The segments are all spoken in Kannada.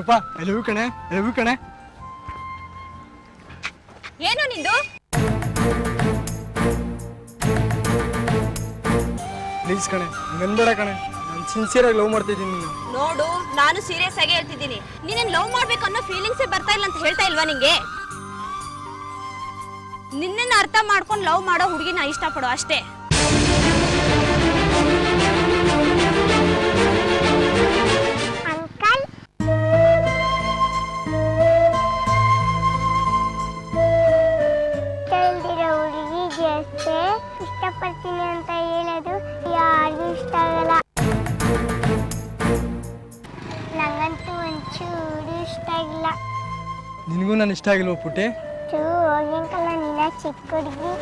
ರೂಪ ಎಲವು ಕಣೆ ಎಲವು ಕಣೆ. ಏನು ನಿಂದು? ಪ್ಲೀಸ್ ಕಣೆ ಹಂಗನ್ಬೇಡ ಕಣೆ, ನಾನು ಸಿನ್ಸಿಯರ್ ಆಗಿ ಲವ್ ಮಾಡ್ತಿದ್ದೀನಿ ನೀನು. ನೋಡು, ನಾನು ಸೀರಿಯಸ್ ಆಗಿ ಹೇಳ್ತಿದ್ದೀನಿ. ನೀನೇನ್ ಲವ್ ಮಾಡ್ಬೇಕು ಅನ್ನೋ ಫೀಲಿಂಗ್ಸೇ ಬರ್ತಾ ಇಲ್ಲ ಅಂತ ಹೇಳ್ತಾ ಇಲ್ವಾ ನಿಂಗೆ? ನಿನ್ನನ್ನ ಅರ್ಥ ಮಾಡ್ಕೊಂಡು ಲವ್ ಮಾಡೋ ಹುಡುಗಿನ ಇಷ್ಟಪಡೋ ಅಷ್ಟೇ. ಅಂಕಲ್ ಹುಡುಗಿಗೆ ಅಷ್ಟೇ ಇಷ್ಟಪಡ್ತೀನಿ ಅಂತ ಹೇಳೋದು ಯಾರಿಗೂ ಇಷ್ಟ ಆಗಲ್ಲ. ನಂಗಂತೂ ಒಂಚೂರು ಇಷ್ಟ ಆಗಿಲ್ಲ. ನಿನಗೂ ನಾನು ಇಷ್ಟ ಆಗಿಲ್ವ ಪುಟ್ಟಿ? ಹೋಗಿ ಅಂಕಲ್, ನೀನ ಚಿಕ್ಕ ಹುಡುಗಿ.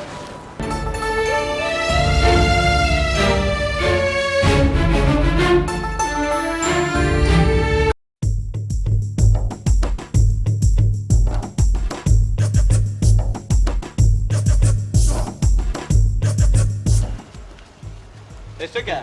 ಎಷ್ಟಕ್ಕೆ?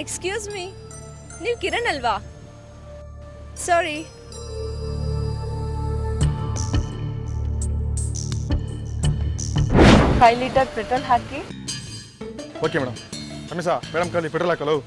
ಎಕ್ಸ್ಕ್ಯೂಸ್ ಮೀ, ನೀವು ಕಿರಣ್ ಅಲ್ವಾ? ಸಾರಿ. ಫೈವ್ ಲೀಟರ್ ಪೆಟ್ರೋಲ್ ಹಾಕಿ. Okay madam. ರಮೇಶ ಮೇಡಮ್ ಕಲಿ ಪೆಟ್ರೋಲ್ ಹಾಕಲು.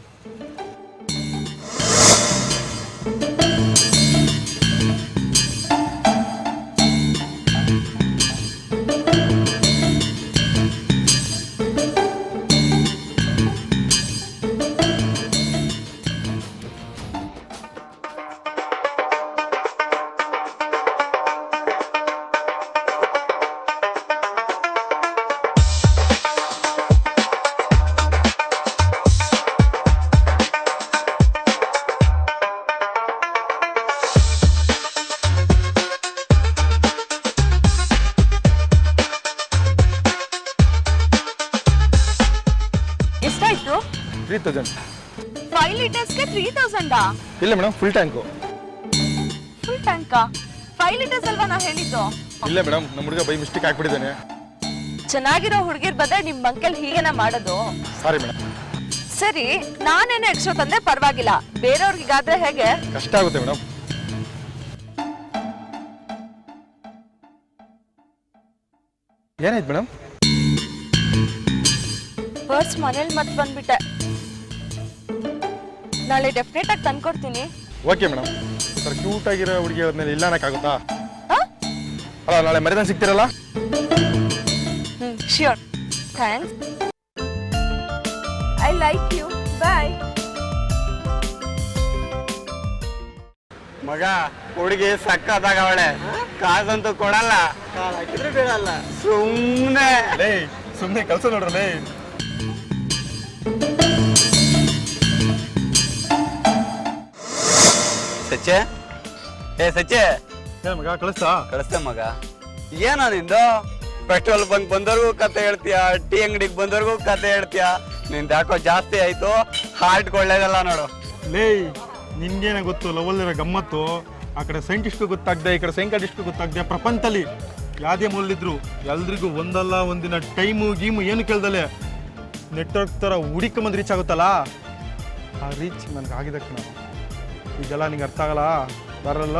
ಎಷ್ಟಾಯ್ತು? 3000. 5 ಲೀಟರ್ಸ್ಗೆ 3000? ಇಲ್ಲ ಮೇಡಮ್, ಫುಲ್ ಟ್ಯಾಂಕು. ಫುಲ್ ಟ್ಯಾಂಕಾ? 5 ಲೀಟರ್ಸ್ ಅಲ್ವಾ ನಾ ಹೇಳಿದ್ದು? ಇಲ್ಲ ಮೇಡಮ್, ನಮ್ಮ ಹುಡುಗ ಬೈ ಮಿಸ್ಟೇಕ್ ಹಾಕ್ಬಿಟ್ಟಿದ್ದಾನೆ. ಚೆನ್ನಾಗಿರೋ ಹುಡುಗಿರ್ ಬಂದ್ರೆ ನಿಮ್ ಅಂಕಲ್ ಹೀಗೆನ ಮಾಡೋದು? Sorry madam. ಸರಿ, ನಾನೇನು ಎಕ್ಸ್ಟ್ರಾ ತಂದೆ ಪರವಾಗಿಲ್ಲ, ಬೇರೆಯವ್ರಿಗಾದ್ರೆ ಹೇಗೆ? ಕಷ್ಟ ಆಗುತ್ತೆ ಮೇಡಮ್. ಏನಾಯ್ತು ಮೇಡಮ್? ಪರ್ಸ್ ಮನೇಲಿ ಮತ್ತೆ ಬಂದ್ಬಿಟ್ಟೆ. ನಾಳೆ ಡೆಫಿನೆಟ್ ಆಗಿ ತಂದ್ಕೊಡ್ತೀನಿ. Okay madam. ಸರ್ ಕ್ಯೂಟ್ ಆಗಿರೋ ಹುಡುಗಿ ಆದ್ಮೇಲೆ ಇಲ್ಲ ಅನ್ನಕ್ಕಾಗುತ್ತಾ? ಅಲ್ಲ, ನಾಳೆ ಮರ್ಯಾದೆ ಸಿಗ್ತಿರಲ್ಲ? Sure. Thanks. I like you. Bye. ಮಗ, ಹುಡುಗಿ ಸಕ್ಕತ್ತಾಗ ಅವಳೆ. ಕಾಸಂತೂ ಕೊಡಲ್ಲ. ಹಾಕಿದ್ರೆ ಬೇಡಲ್ಲ. ಸುಮ್ಮನೆ ಕೆಲಸ ನೋಡ್ರಲೇ. ಸಚ್ಚೆ, ಸಚ್ಚೆ ಮಗ ಕಳಿಸ್ತಾ? ಕಳಿಸ್ತೆ ಮಗ. ಏನೋ ನಿಂದು? ಪೆಟ್ರೋಲ್ ಬಂಕ್ ಬಂದವ್ರಿಗೂ ಕತೆ ಹೇಳ್ತೀಯ, ಟೀ ಅಂಗಡಿಗೆ ಬಂದವ್ರಿಗೂ ಕತೆ ಹೇಳ್ತೀಯ. ನಿಂದು ಯಾಕೋ ಜಾಸ್ತಿ ಆಯ್ತು. ಹಾರ್ಟ್ ಒಳ್ಳೇದಲ್ಲ ನೋಡು. ನಿನ್ಗೇನ ಗೊತ್ತು ಲವಲ್ಲಿರೋ ಗಮ್ಮತ್ತು? ಆ ಕಡೆ ಸೈಂಟಿಸ್ಟ್ಗೂ ಗೊತ್ತಾಗ್ದೆ, ಈ ಕಡೆ ಸೈಂಟಿಸ್ಟ್ಗೂ ಗೊತ್ತಾಗ್ದೆ. ಪ್ರಪಂಚದಲ್ಲಿ ಯಾವುದೇ ಮೂಲಿದ್ರು ಎಲ್ರಿಗೂ ಒಂದಲ್ಲ ಒಂದಿನ ಟೈಮು ಗೀಮು ಏನು ಕೇಳ್ದಲೆ ನೆಟ್ವರ್ಕ್ ಥರ ಹುಡುಕೊಂಬಂದು ರೀಚ್ ಆಗುತ್ತಲ್ಲ, ಆ ರೀಚ್ ನನಗೆ ಆಗಿದ್ದಕ್ಕೆ ನಾವು ಇದೆಲ್ಲ ನಿಂಗೆ ಅರ್ಥ ಆಗಲ್ಲ. ಬರಲ್ಲ.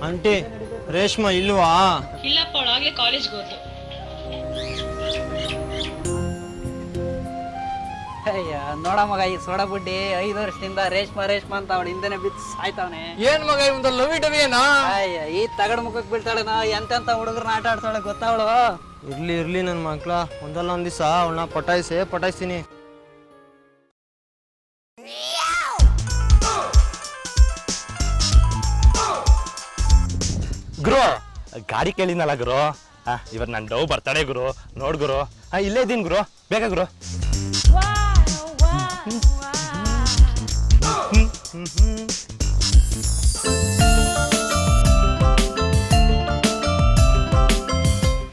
ಆಂಟಿ, ರೇಷ್ಮಾ ಇಲ್ವಾ? ಇಲ್ಲಪ್ಪ, ಅವಳಾಗ್ಲೇ ಕಾಲೇಜ್ಗೆ ಹೋದ್ಲು. ಅಯ್ಯ ನೋಡ ಮಗ, ಈ ಸೋಡಾ ಬುಡ್ಡಿ 5 ವರ್ಷದಿಂದ ರೇಷ್ಮಾ ರೇಷ್ಮಾ ಅಂತ ಅವಳು ಹಿಂದೆನೆ ಬಿದ್ದು ಸಾಯ್ತಾವನೆ. ಏನ್ ಮಗ ಇವಂತ ಲವಿ ಡವಿಯೇನಾ? ಅಯ್ಯ ಈ ತಗಡ್ ಮುಖಕ್ಕೆ ಬೀಳ್ತಾಳೆನಾ? ಎಂತೆಂತ ಹುಡುಗರನ್ನ ಆಟ ಆಡ್ತಾಳೆ ಗೊತ್ತಾವಳು. ಇರ್ಲಿ ಇರ್ಲಿ, ನನ್ನ ಮಕ್ಳ ಒಂದಲ್ಲ ಒಂದ್ ದಿವಸ ಅವಳನ್ನ ಪಟಾಯಿಸ್ತೀನಿ. ಗುರು ಗಾಡಿ ಕೇಳಿದ್ನಲ್ಲ ಗುರು ಇವತ್ತು ನನ್ನ ಡವ್ ಬರ್ತಾಳೆ ಗುರು ನೋಡ್ ಗುರು ಇಲ್ಲೇ ಇದ್ದೀನಿ ಗುರು ಬೇಗ ಗುರು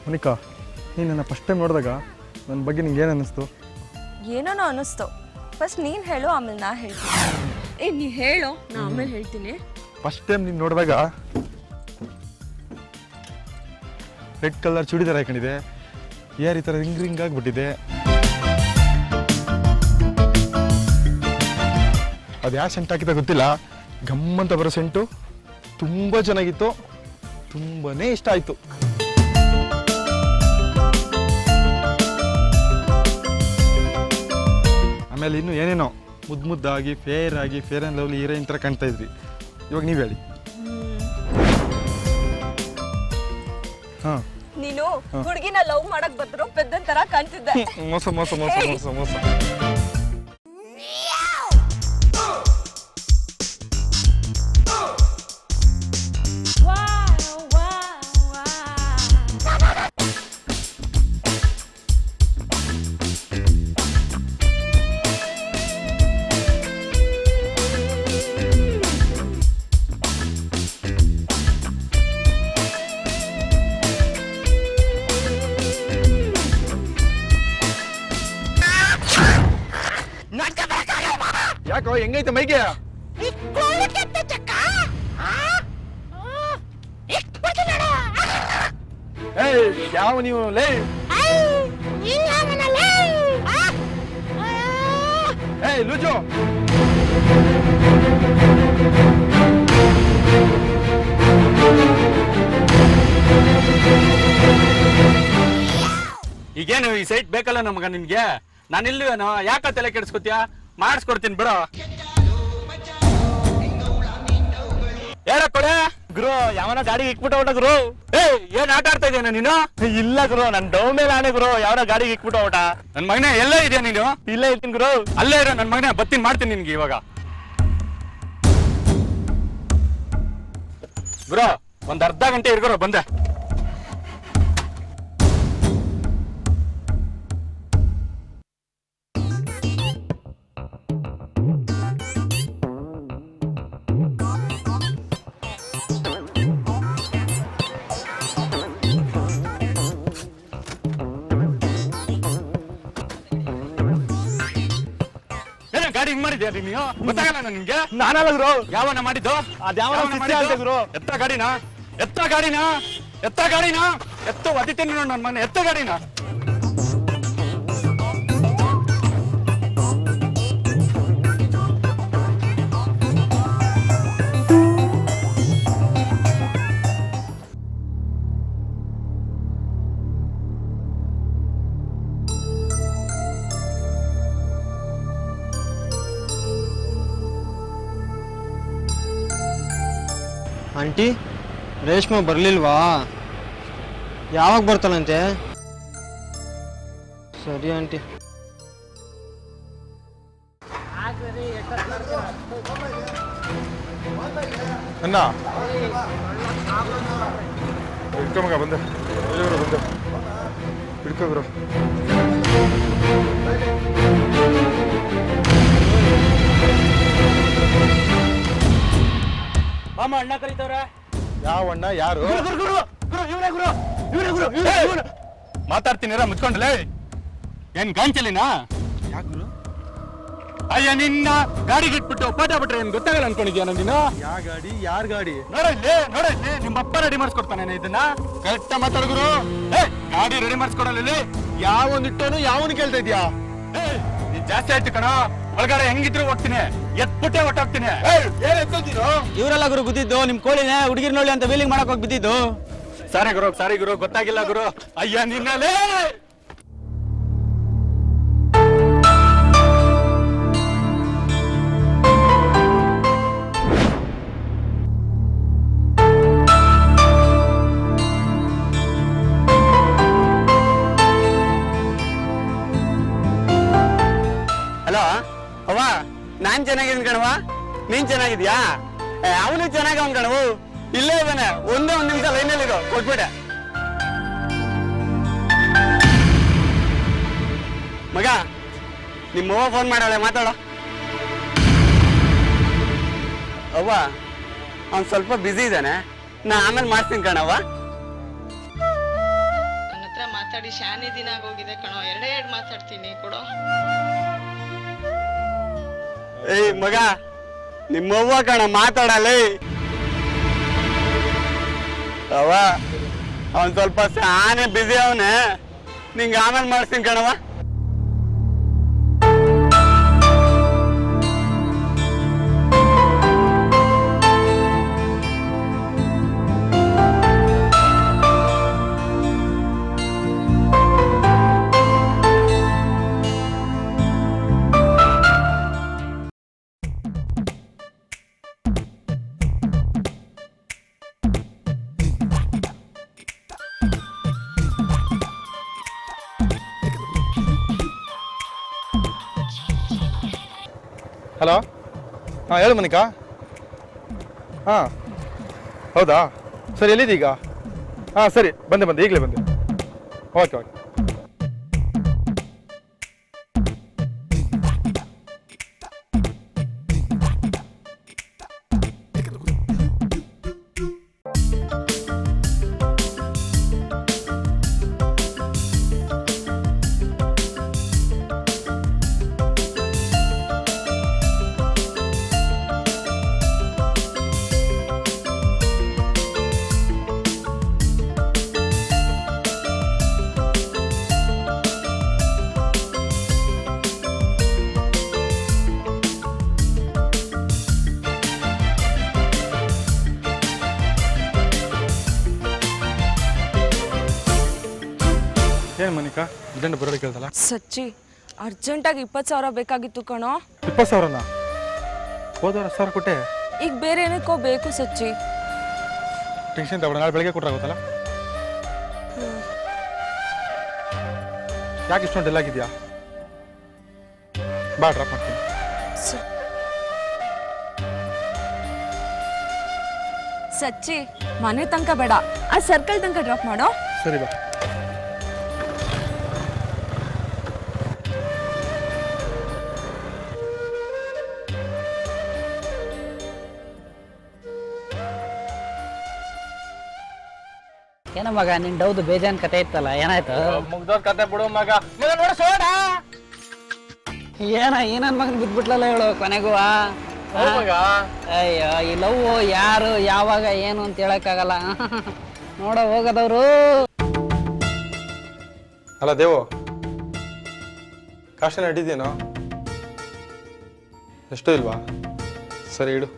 ಮೋನಿಕಾ ನೀನು ನನ್ನ ಫಸ್ಟ್ ಟೈಮ್ ನೋಡಿದಾಗ ನನ್ನ ಬಗ್ಗೆ ನಿಂಗೆ ಏನು ಅನ್ನಿಸ್ತು? ಏನೋ ಅನ್ನಿಸ್ತು. ಫಸ್ಟ್ ನೀನ್ ಹೇಳು, ಆಮೇಲೆ ನಾ ಹೇಳ್ತೀನಿ. ನೀ ಹೇಳು, ನಾ ಆಮೇಲೆ ಹೇಳ್ತೀನಿ. ಫಸ್ಟ್ ಟೈಮ್ ನೀನು ನೋಡಿದಾಗ ರೆಡ್ ಕಲರ್ ಚೂಡಿದಾರ ಹಾಕೊಂಡಿದೆ, ಈ ಥರ ರಿಂಗ್ ರಿಂಗ್ ಆಗಿಬಿಟ್ಟಿದೆ. ಅದು ಯಾವ ಸೆಂಟ್ ಹಾಕಿದ ಗೊತ್ತಿಲ್ಲ, ಗಮ್ಮಂತ ಬರೋ ಸೆಂಟು ತುಂಬ ಚೆನ್ನಾಗಿತ್ತು, ತುಂಬನೇ ಇಷ್ಟ ಆಯಿತು. ಆಮೇಲೆ ಇನ್ನು ಏನೇನೋ ಮುದ್ದಾಗಿ ಫೇರ್ ಆ್ಯಂಡ್ ಲವ್ಲಿ ಹೀರೋಯಿನ್ ಥರ ಕಾಣ್ತಾ ಇದ್ರಿ. ಇವಾಗ ನೀವು ಹೇಳಿ. ಹಾಂ, ನೀನು ಹುಡುಗಿನ ಲವ್ ಮಾಡಕ್ ಬಂದ್ರು ಪೆದ್ದನ್ ತರ ಕಾಣ್ತಿದ್ದೆ. ಮೋಸ ಮೋಸ ಮೋಸ ಮೋಸ ಮೋಸ. ಯಾಕೋ ಹೆಂಗೈತೆ ಮೈಗೆ? ಯಾವ ನೀವು ಲೇ? ಲೂಜು ಈಗೇನು ಈ ಸೈಟ್ ಬೇಕಲ್ಲ ನಮಗ ನಿನ್ಗೆ? ನಾನಿಲ್ವೇನೋ, ಯಾಕ ತಲೆ ಕೆಡಿಸ್ಕೊತೀಯ? ಮಾಡಿಸ್ಕೊಡ್ತೀನಿ ಬಿಡೋ. ಹೇಳಕ್ಕೊಡೆ ಗುರು ಯಾವನ ಗಾಡಿಗೆ ಇಕ್ಬಿಟ್ಟು ಗುರು. ಏನ್ ಆಟ ಆಡ್ತಾ ಇದೀನ ನೀನು? ಇಲ್ಲ ಗುರು, ನನ್ ಡವ್ ಮೇಲೆ ಆನೆ ಗುರು, ಯಾವನ ಗಾಡಿಗೆ ಇಕ್ಬಿಟ್ಟು ಊಟ. ನನ್ ಮಗನೇ ಎಲ್ಲೇ ಇದೆಯಾ ನೀನು? ಇಲ್ಲೇ ಇರ್ತೀನಿ ಗುರು. ಅಲ್ಲೇ ಇರೋ ನನ್ ಮಗನೇ, ಬತ್ತೀನಿ ಮಾಡ್ತೀನಿ ನಿನ್ಗೆ ಇವಾಗ. ಗುರು ಒಂದ್ ಅರ್ಧ ಗಂಟೆ ಇರ್ಗುರು, ಬಂದೆ. ಗಾಡಿ ಹಿಂಗ್ ಮಾಡಿದ್ಯಾ ನೀವು? ಗೊತ್ತಾಗಲ್ಲ ನಿಮ್ಗೆ? ನಾನಲ್ಲ ಗುರು, ಯಾವನ ಮಾಡಿದ್ದು? ಗುರು. ಎತ್ತ ಗಾಡಿನ, ಎತ್ತ ಗಾಡಿನ, ಎತ್ತ ಗಾಡಿನ, ಎತ್ತು ಒದಿತೀನಿ ನೋಡ್ ನನ್ ಮನೆ, ಎತ್ತ ಗಾಡಿನ. ಆಂಟಿ, ರೇಷ್ಮೆ ಬರಲಿಲ್ವಾ? ಯಾವಾಗ ಬರ್ತಾನಂತೆ? ಸರಿ ಆಂಟಿ. ಅಣ್ಣ ಹಿಡ್ಕೊ ಮಗ, ಬಂದೆ ಬಂದೆ ಹಿಡ್ಕೊ ಗುರು. ಮಾಮ ಅಣ್ಣ ಕರೀತವ್ರೆ. ಯಾವ ಅಣ್ಣ? ಯಾರು? ಮಾತಾಡ್ತೀನಿರ ಮುಚ್ಕೊಂಡ್ಲೆ. ಏನ್ ಗಾಂಚಲಿನ? ಅಯ್ಯ ನಿನ್ನ ಗಾಡಿಗೆ ಇಟ್ಬಿಟ್ಟು ಪಾಠ ಬಿಟ್ರೆ ಏನ್ ಗೊತ್ತಾಗಲ್ಲ ಅನ್ಕೊಂಡಿದ್ಯಾ ನೀನು? ಯಾವ ಗಾಡಿ? ಯಾರ ಗಾಡಿ? ನೋಡಲ್ಲಿ ನಿಮ್ಮ ಅಪ್ಪ ರೆಡಿ ಮಾಡಿಸ್ಕೊಡ್ತಾನೆ ಇದನ್ನ. ಕರೆಕ್ಟ್ ಮಾತಾಡಿದ್ರು. ಗಾಡಿ ರೆಡಿ ಮಾಡಿಸ್ಕೊಡಲ್ಲ. ಯಾವನಿಟ್ಟೋನು ಯಾವನು ಕೇಳ್ತಾ ಇದ್ಯಾ? ನೀನ್ ಜಾಸ್ತಿ ಆಯ್ತು ಕಣ. ಒಳಗಡೆ ಹೆಂಗಿದ್ರು ಹೋಗ್ತೀನಿ, ಎತ್ಬಿಟ್ಟೆ ಹೊಟ್ಟೋಗ್ತೀನಿ. ಏನ್ ಎತ್ಕೊತೀರೋ? ಇವರೆಲ್ಲ ಗುರು ಗುದ್ದಿದ್ದು ನಿಮ್ ಕೋಳಿನೇ ಹುಡುಗಿರ್ ನೋಡಿ ಅಂತ ವೀಲಿಂಗ್ ಮಾಡಕ್ ಹೋಗಿ ಬಿದ್ದಿದ್ದು. ಸಾರಿ ಗುರು ಗೊತ್ತಾಗಿಲ್ಲ ಗುರು. ಅಯ್ಯ ನಿನ್ನಲೇ. ಹಲೋ ಅವ್ವ, ನಾನ್ ಚೆನ್ನಾಗಿದ್ದೀನಿ ಕಣವ. ನೀನ್ ಚೆನ್ನಾಗಿದ್ಯಾ? ಅವನು ಚೆನ್ನಾಗವನ್ ಕಣವು. ಇಲ್ಲೇ ಇದ್ದಾನೆ, ಒಂದೇ ಒಂದ್ ನಿಮಿಷ ಲೈನಲ್ಲಿರೋ, ಕೊಟ್ಬಿಟ್ಟೆ. ಮಗ, ನಿಮ್ಮವ್ವ ಫೋನ್ ಮಾಡಾಳೆ, ಮಾತಾಡ. ಅವ್ವ, ಅವ್ನು ಸ್ವಲ್ಪ ಬ್ಯುಸಿ ಇದ್ದಾನೆ, ನಾ ಆಮೇಲೆ ಮಾಡ್ತೀನಿ ಕಣವ್ವ. ನನ್ನ ಹತ್ರ ಮಾತಾಡಿ ಶಾನೆ ದಿನ ಆಗೋಗಿದೆ ಕಣೋ, ಎರಡೇ ಎರಡು ಮಾತಾಡ್ತೀನಿ ಕೊಡೋ. ಏಯ್ ಮಗ, ನಿಮ್ಮವ್ವ ಕಣ, ಮಾತಾಡಲೇ. ಅವ್ವ, ಅವನ್ ಸ್ವಲ್ಪ ಶಾನೆ ಬ್ಯುಸಿ ಅವನೇ, ನಿಂಗೆ ಆಮೇಲೆ ಮಾಡಿಸ್ತೀನಿ ಕಣವ್ವ. ಹಲೋ, ಹಾಂ ಹೇಳು ಮನಿಕಾ. ಹಾಂ ಹೌದಾ, ಸರಿ ಎಲ್ಲಿದ್ದೀಗ? ಹಾಂ ಸರಿ, ಬಂದೆ ಈಗಲೇ ಬಂದೆ. Okay okay. ಏನು ಮನಿಕಾ, ಇದಂಡು ಬರೋದು ಕೇಳ್ದಲ್ಲ? ಸಚ್ಚಿ, ಅರ್ಜೆಂಟಾಗಿ 20,000 ಬೇಕಾಗಿತ್ತು ಕಣೋ. 20,000ನಾ? ಹೋದವ್ರು 10,000 ಕೊಟ್ಟೆ. ಈಗ ಬೇರೆ ಏನಕ್ಕೋ ಬೇಕು ಸಚ್ಚಿ. ಟೆನ್ಷನ್ ತಗೊಳ್ಳ, ನಾಳೆ ಬೆಳಗ್ಗೆ ಕೊಟ್ಟರೆ ಆಗುತ್ತಲ್ಲ? ಯಾಕೆ ಇಷ್ಟೊಂದು ಡೆಲ್ ಆಗಿದೆಯಾ? ಬಾ, ಡ್ರಾಪ್ ಮಾಡ್ತೀನಿ. ಸಚ್ಚಿ, ಮನೆ ತನಕ ಬೇಡ, ಆ ಸರ್ಕಲ್ ತನಕ ಡ್ರಾಪ್ ಮಾಡೋ. ಸರಿ ಬಾ. ಏನೋ ಮಗ, ನಿನ್ ಡೌದು ಬೇಜಾನ್ ಕತೆ ಇತ್ತಲ್ಲ, ಏನಾಯ್ತು? ಮುಗ್ದೋದ್ ಕತೆ ಬಿಡು ಮಗ. ಏನನ್ ಮಗನ್ ಬಿದ್ಬಿಟ್ಲಲ್ಲ ಹೇಳು ಕೊನೆಗೂ. ಅಯ್ಯೋ, ಈ ಲವ್ ಯಾರು ಯಾವಾಗ ಏನು ಅಂತ ಹೇಳಕ್ಕಾಗಲ್ಲ. ನೋಡ ಹೋಗದವ್ರು. ಅಲ್ಲ ದೇವು, ಕಾಶನ ಇಟ್ಟಿದ್ದೇನೋ? ಎಷ್ಟು ಇಲ್ವಾ? ಸರಿ ಇಡು.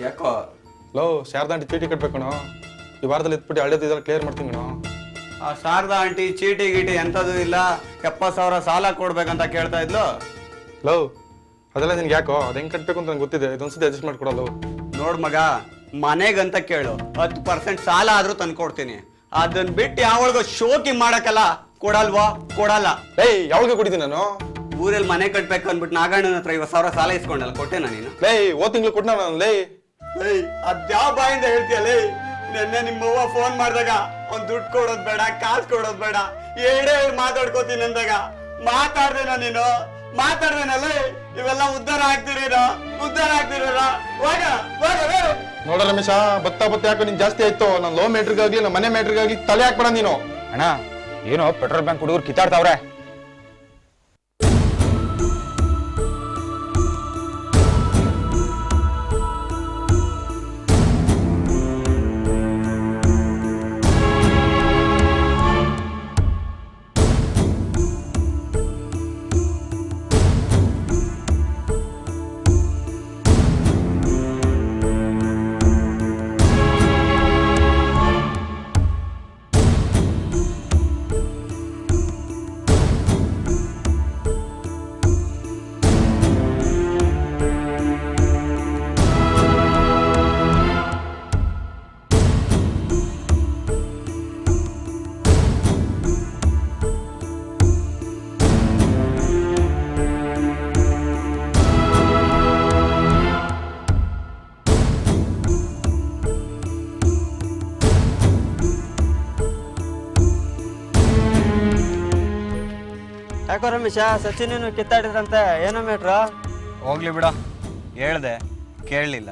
ಯಾಕೋ ಲೋ, ಶಾರದಾಂಟಿ ಚೀಟಿ ಕಟ್ಬೇಕಣೋ. ಈ ವಾರದಲ್ಲಿ ಎತ್ಬಿಟ್ಟು ಹಳೇದು ಇದೆಲ್ಲ ಕ್ಲಿಯರ್ ಮಾಡ್ತೀನಿ ಕಣೋ. ಆ ಶಾರದಾ ಆಂಟಿ ಚೀಟಿ ಗೀಟಿ ಎಂಥದ್ದು ಇಲ್ಲ, 70,000 ಸಾಲ ಕೊಡ್ಬೇಕಂತ ಕೇಳ್ತಾ ಇದ್ಲು. ಲೋ, ಅದೆಲ್ಲ ನಿನ್ಗೆ ಯಾಕೋ? ಅದು ಹೆಂಗೆ ಕಟ್ಬೇಕು ಅಂತ ನಂಗೆ ಗೊತ್ತಿದೆ. ಇದೊಂದ್ಸತಿ ಅಡ್ಜಸ್ಟ್ ಮಾಡ್ಕೊಡಲ್ಲ. ನೋಡ್ ಮಗ, ಮನೆಗಂತ ಕೇಳು, 10% ಸಾಲ ಆದ್ರೂ ತಂದು ಕೊಡ್ತೀನಿ. ಅದನ್ನ ಬಿಟ್ಟು ಯಾವಳಿಗೋ ಶೋಕಿ ಮಾಡಕ್ಕಲ್ಲ, ಕೊಡಲ್ವಾ? ಕೊಡಲ್ಲ. ಏಯ್, ಯಾವಾಗ ಕೊಟ್ಟಿದ್ದೀನಿ ನಾನು? ಊರಲ್ಲಿ ಮನೆ ಕಟ್ಬೇಕು ಅಂದ್ಬಿಟ್ಟು ನಾಗಣ್ಣನ ಹತ್ರ 50,000 ಸಾಲ ಇಸ್ಕೊಂಡಲ್ಲ, ಕೊಟ್ಟೆನಾ ನೀನು? ಲೇ, ತಿಂಗಳು ಕೊಟ್ಟ ನಾನು. ಲೇ ಅದ್ಯಾವ ಬಾಯಿಂದ ಹೇಳ್ತೀಯಲ್ಲೇ? ನೆನ್ನೆ ನಿಮ್ಮವ್ವ ಫೋನ್ ಮಾಡಿದಾಗ ಒಂದ್ ದುಡ್ಡು ಕೊಡೋದ್ ಬೇಡ, ಕಾಸು ಕೊಡೋದ್ ಬೇಡ, ಎರಡೇ ಮಾತಾಡ್ಕೋತೀನಿ ಅಂದಾಗ ಮಾತಾಡ್ದೇನ ನೀನು? ಮಾತಾಡ್ದೇನಲ್ಲೇ? ಇವೆಲ್ಲ ಉದ್ಧಾರ ಆಗ್ತಿರೇನೋ? ನೋಡ ರಮೇಶ, ಬತ್ತ ಯಾಕೋ ನಿನ್ ಜಾಸ್ತಿ ಆಯ್ತು. ನಾನು ಲೋ ಮ್ಯಾಟ್ರಿಗಾಗ್ಲಿ, ನಮ್ಮ ಮನೆ ಮ್ಯಾಟ್ರಿಗಾಗ್ಲಿ ತಲೆ ಹಾಕ್ಬೇಡ ನೀನು. ಅಣ್ಣ, ಏನೋ ಪೆಟ್ರೋಲ್ ಬ್ಯಾಂಕ್ ಹುಡುಗರು ಕಿತ್ತಾಡ್ತಾವ್ರೆ. ಯಾಕೋ ರಮೇಶ ಸಚಿನ್ ಕಿತ್ತಾಡಿದ್ರಂತೆ ಏನೋ ಮೇಟ್ರ? ಹೋಗ್ಲಿ ಬಿಡ, ಹೇಳ್ದೆ ಕೇಳಲಿಲ್ಲ.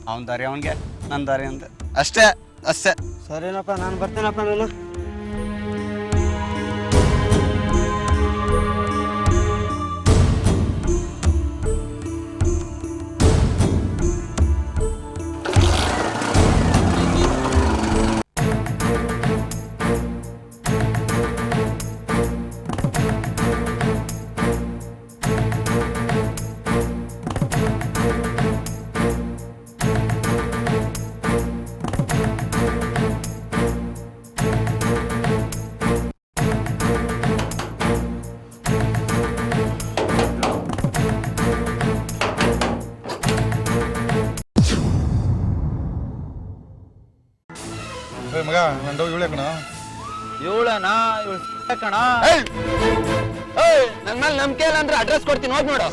ಅವನ ದಾರಿ ಅವನಿಗೆ, ನನ್ನ ದಾರಿ ಅಂತೆ, ಅಷ್ಟೇ ಅಷ್ಟೇ. ಸರಿನಪ್ಪ, ನಾನು ಬರ್ತೀನಪ್ಪ. ನಾನು ಮಗ ನಂದು ಇವಳೆ ಕಣ. ಇವಳನಾ? ಇವಳು ಕಣ. ನನ್ನ ಮೇಲೆ ನಂಬಿಕೆ ಇಲ್ಲ ಅಂದ್ರೆ ಅಡ್ರೆಸ್ ಕೊಡ್ತೀನಿ, ಹೋಗಿ ನೋಡು.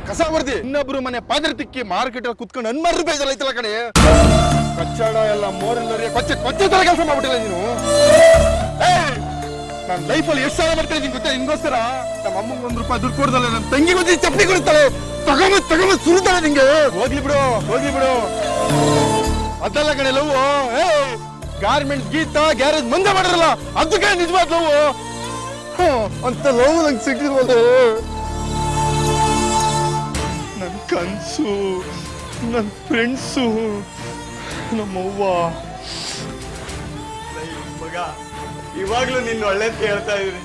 ಕಸ ಬರ್ದಿ ಇನ್ನೊಬ್ರು ಮನೆ ಪಾದ್ರ ತಿಕ್ಕಿ ಮಾರ್ಕೆಟ್ ಅಲ್ಲಿ ಕುತ್ಕೊಂಡು ಅನ್ಮಾರ್ದು ಬೇಜಾರ ಐತಲ್ಲ ಕಡೆ. ಕಚ್ಚಾಡ ಎಲ್ಲ ಮೋರಿಲ್ಲರಿ ಕೊಚ್ಚೆ ಕೊಚ್ಚೆ ತರ ಕೆಲಸ ಮಾಡ್ಬಿಟ್ಟಿಲ್ಲ ನೀನು. ನಾನು ಲೈಫಲ್ಲಿ ಎಷ್ಟು ಸಾಲ ಮಾಡ್ತೇನೆ ನಿಂಗೆ ಗೊತ್ತಾ? ನಿನ್ಗೋಸ್ಕರ ನಮ್ಮ ಅಮ್ಮಂಗೆ ₹1 ದುಡ್ಡು ಕೊಡ್ದಲ್ಲ, ನನ್ನ ತಂಗಿ ಗೊತ್ತಿ ಚಪ್ಪಲಿ ಕೊಡ್ತಾಳೆ, ತಗೊಂಬ ಸುರಿತಾಳೆ ನಿಂಗೆ. ಹೋಗ್ಲಿ ಬಿಡು ಅದಲ್ಲ ಕಡೆ ಲವ್. ಗಾರ್ಮೆಂಟ್ಸ್ ಗೀತಾ ಗ್ಯಾರೇಜ್ ಮಂದೆ ಮಾಡಿರಲ್ಲ ಅದಕ್ಕೆ ನಿಜವಾದ ಲವ್ ಅಂತ ಲವ್ ನಂಗೆ ಸಿಕ್ಕಿರ್ಬೋದು. ನನ್ನ ಕನ್ಸು, ನನ್ನ ಫ್ರೆಂಡ್ಸು, ನಮ್ಮವ್ವ. ಮಗ ಇವಾಗ್ಲೂ ನಿನ್ನ ಒಳ್ಳೇದ್ ಕೇಳ್ತಾ ಇದೀನಿ.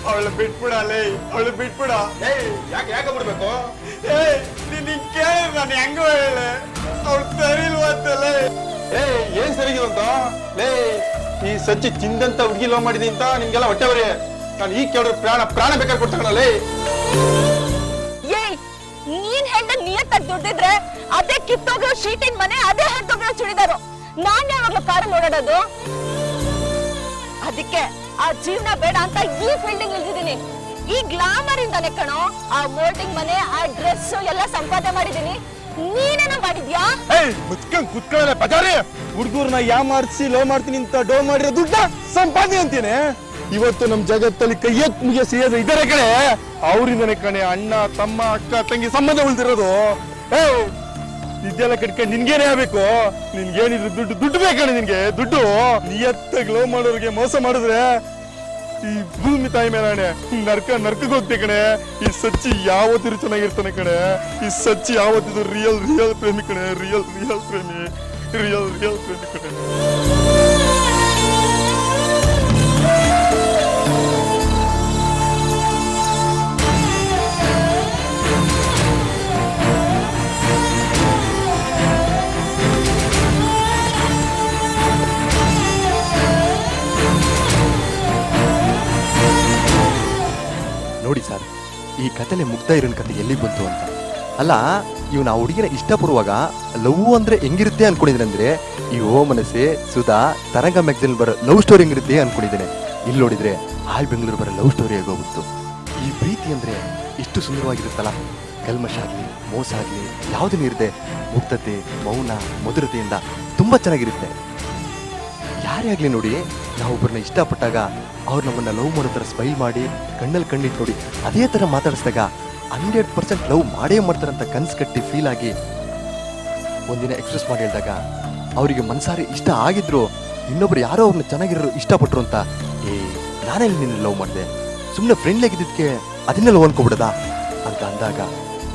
ಅವಳು ಬಿಟ್ಬಿಡಲೇ, ಅವಳು ಬಿಟ್ಬಿಡ. ಯಾಕೆ ಬಿಡ್ಬೇಕು? ನೀನ್ ಕೇಳಿ ನಾನು ಹೆಂಗೋ ಹೇಳೆ, ಅವಳು ಸರಿಲ್ವತ್ತಲೇ. ಏನ್ ಸರಿಗಿಲ್ಲ ಲೇ? ಈ ಸಚ್ಚಿ ಚಿಂದಂತ ಹುಡುಗಿ ಲವ್ ಮಾಡಿದೀನಿ ಅಂತ ನಿಮ್ಗೆಲ್ಲ ಹೊಟ್ಟೆ ಬರೀ. ನಾನು ಈಗ ಕೇಳಿದ್ರೆ ಪ್ರಾಣ ಬೇಕಾದ್ರೆ ಕೊಡ್ತಾಳೇ. ನೀನ್ ಹೆಂಡ ನಿಯತ್ತಾಗಿ ದುಡ್ಡಿದ್ರೆ ಅದೇ ಕಿತ್ತೋಗಿರೋ ಶೀಟಿನ ಮನೆ, ಅದೇ ಹರಿದೋಗಿರೋ ಚುಡಿದಾರು. ನಾನ್ ಯಾವಾಗ್ಲೂ ಕಾರಲ್ಲಿ ಓಡಾಡೋದು? ಅದಕ್ಕೆ ಆ ಜೀವನ ಬೇಡ ಅಂತ ಈ ಫೀಲ್ಡಿಂಗ್ ಇಳಿದಿದ್ದೀನಿ. ಈ ಗ್ಲಾಮರ್ ಇಂದಾನೆ ಕಣೋ ಆ ಮೋಲ್ಡಿಂಗ್ ಮನೆ, ಆ ಡ್ರೆಸ್ ಎಲ್ಲ ಸಂಪಾದನೆ ಮಾಡಿದೀನಿ. ನೀನೇನ ಮಾಡಿದ್ಯಾ? ಕುತ್ಕೊಳ್ಳೆ ಪಚಾರಿ. ಹುಡುಗರ್ನ ಯಾಮಾರ್ಸಿ ಲವ್ ಮಾಡ್ತೀನಿ ಅಂತ ಡೋ ಮಾಡಿರೋ ದುಡ್ಡ ಸಂಪಾದನೆ ಅಂತೀನಿ. ಇವತ್ತು ನಮ್ ಜಗತ್ತಲ್ಲಿ ಕೈ ಎತ್ ಮುಗಿಯ ಸಿಗೋದು ಇದರ ಕಡೆ ಅವರಿಂದನೇ ಕಣೆ. ಅಣ್ಣ ತಮ್ಮ ಅಕ್ಕ ತಂಗಿ ಸಂಬಂಧ ಉಳಿದಿರೋದು. ಇದೆಲ್ಲ ಕಟ್ಕೊಂಡು ನಿನ್ಗೇನೇ ಆಗ್ಬೇಕು? ನಿನ್ಗೇನಿದ್ರು ದುಡ್ಡು ಬೇಕಣೆ ನಿನ್ಗೆ. ದುಡ್ಡು ನಿಯತ್ತಾಗಿ ಲವ್ ಮಾಡೋರಿಗೆ ಮೋಸ ಮಾಡಿದ್ರೆ ಈ ಭೂಮಿ ತಾಯಿ ಮೇಲೆ ನರ್ಕಕ್ಕೆ ಹೋಗ್ತೆ ಕಣೆ. ಈ ಸಚ್ಚಿ ಯಾವತ್ತಿರು ಚೆನ್ನಾಗಿರ್ತಾನೆ ಕಣೆ. ಈ ಸಚ್ಚಿ ಯಾವತ್ತಿದ್ರು ರಿಯಲ್ ಪ್ರೇಮಿ ಕಣೆ. ರಿಯಲ್ ಪ್ರೇಮಿ ಕಣೆ. ನೋಡಿ ಸರ್, ಈ ಕಥೆಲೆ ಮುಗ್ಧ ಇರೋನ್ ಕತೆ ಎಲ್ಲಿ ಬಂತು ಅಂತ. ಅಲ್ಲ, ಇವ್ನ ಆ ಹುಡುಗಿನ ಇಷ್ಟಪಡುವಾಗ ಲವ್ ಅಂದ್ರೆ ಹೆಂಗಿರುತ್ತೆ ಅನ್ಕೊಂಡಿದ್ದೇನೆ ಅಂದ್ರೆ, ಈ ಓ ಮನಸ್ಸೆ ಸುಧಾ ತರಂಗ ಮ್ಯಾಗಝಿನ್ ಬರೋ ಲವ್ ಸ್ಟೋರಿ ಹೆಂಗಿರುತ್ತೆ ಅನ್ಕೊಂಡಿದ್ದೇನೆ. ಇಲ್ಲಿ ನೋಡಿದ್ರೆ ಹಾಯ್ ಬೆಂಗಳೂರು ಬರೋ ಲವ್ ಸ್ಟೋರಿ ಆಗೋಗ್ಬಿಡ್ತು. ಈ ಪ್ರೀತಿ ಅಂದ್ರೆ ಇಷ್ಟು ಸುಂದರವಾಗಿರುತ್ತಲ್ಲ. ಕಲ್ಮಶ ಆಗ್ಲಿ ಮೋಸ ಆಗ್ಲಿ ಯಾವುದೂ ಇರದೆ ಮುಕ್ತತೆ, ಮೌನ, ಮಧುರತೆಯಿಂದ ತುಂಬಾ ಚೆನ್ನಾಗಿರುತ್ತೆ. ಯಾರೇ ಆಗ್ಲಿ ನೋಡಿ, ನಾವೊಬ್ಬರನ್ನ ಇಷ್ಟಪಟ್ಟಾಗ ಅವ್ರು ನಮ್ಮನ್ನ ಲವ್ ಮಾಡೋ ಥರ ಸ್ಮೈಲ್ ಮಾಡಿ ಕಣ್ಣಲ್ಲಿ ಕಣ್ಣಿಟ್ಟು ನೋಡಿ ಅದೇ ಥರ ಮಾತಾಡಿಸಿದಾಗ 100% ಲವ್ ಮಾಡೇ ಮಾಡ್ತಾರಂತ ಕನ್ಸು ಕಟ್ಟಿ ಫೀಲ್ ಆಗಿ ಒಂದಿನ ಎಕ್ಸ್ಪ್ರೆಸ್ ಮಾಡಿ ಹೇಳಿದಾಗ ಅವರಿಗೆ ಮನಸಾರೆ ಇಷ್ಟ ಆಗಿದ್ರು ಇನ್ನೊಬ್ರು ಯಾರೋ ಅವ್ರನ್ನ ಚೆನ್ನಾಗಿರೋ ಇಷ್ಟಪಟ್ರು ಅಂತ ನಾನೆಲ್ಲಿ ನಿನ್ನ ಲವ್ ಮಾಡಿದೆ, ಸುಮ್ಮನೆ ಫ್ರೆಂಡ್ ಆಗಿದ್ದಕ್ಕೆ ಅದನ್ನೇ ಲವ್ ಅನ್ಕೊಬಿಡದಾ ಅಂತ ಅಂದಾಗ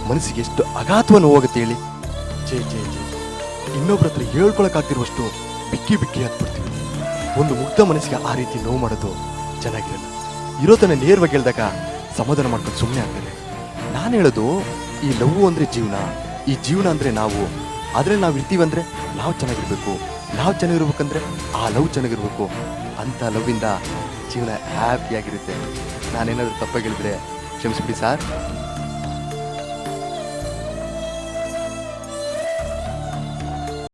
ಮನಸ್ಸಿಗೆ ಎಷ್ಟು ಆಘಾತವನ್ನು ಹೋಗುತ್ತೆ ಹೇಳಿ. ಜೇ ಜೇ ಜೇ ಇನ್ನೊಬ್ರ ಹತ್ರ ಹೇಳ್ಕೊಳಕ್ಕಾಗ್ತಿರುವಷ್ಟು ಬಿಕ್ಕಿ ಬಿಕ್ಕಿ ಹತ್ಬಿಡ್ತೀವಿ. ಒಂದು ಮುಗ್ಧ ಮನಸ್ಸಿಗೆ ಆ ರೀತಿ ನೋವು ಮಾಡೋದು ಚೆನ್ನಾಗಿರಲ್ಲ. ಇರೋದನ್ನ ನೇರವಾಗಿ ಹೇಳಿದಾಗ ಸಮಾಧಾನ ಮಾಡ್ಕೊಂಡು ಸುಮ್ಮನೆ ಆಗ್ತದೆ. ನಾನು ಹೇಳೋದು, ಈ ಲವ್ ಅಂದ್ರೆ ಜೀವನ, ಈ ಜೀವನ ಅಂದ್ರೆ ನಾವು. ಅದ್ರಲ್ಲಿ ನಾವು ಇರ್ತೀವಂದ್ರೆ ನಾವು ಚೆನ್ನಾಗಿರ್ಬೇಕು, ನಾವು ಚೆನ್ನಾಗಿರ್ಬೇಕಂದ್ರೆ ಆ ಲವ್ ಚೆನ್ನಾಗಿರ್ಬೇಕು. ಅಂತ ಲವ್ವಿಂದ ಜೀವನ ಹ್ಯಾಪಿಯಾಗಿರುತ್ತೆ. ನಾನೇನಾದರೂ ತಪ್ಪಾಗಿ ಹೇಳಿದ್ರೆ ಕ್ಷಮಿಸ್ಬಿಡಿ ಸಾರ್.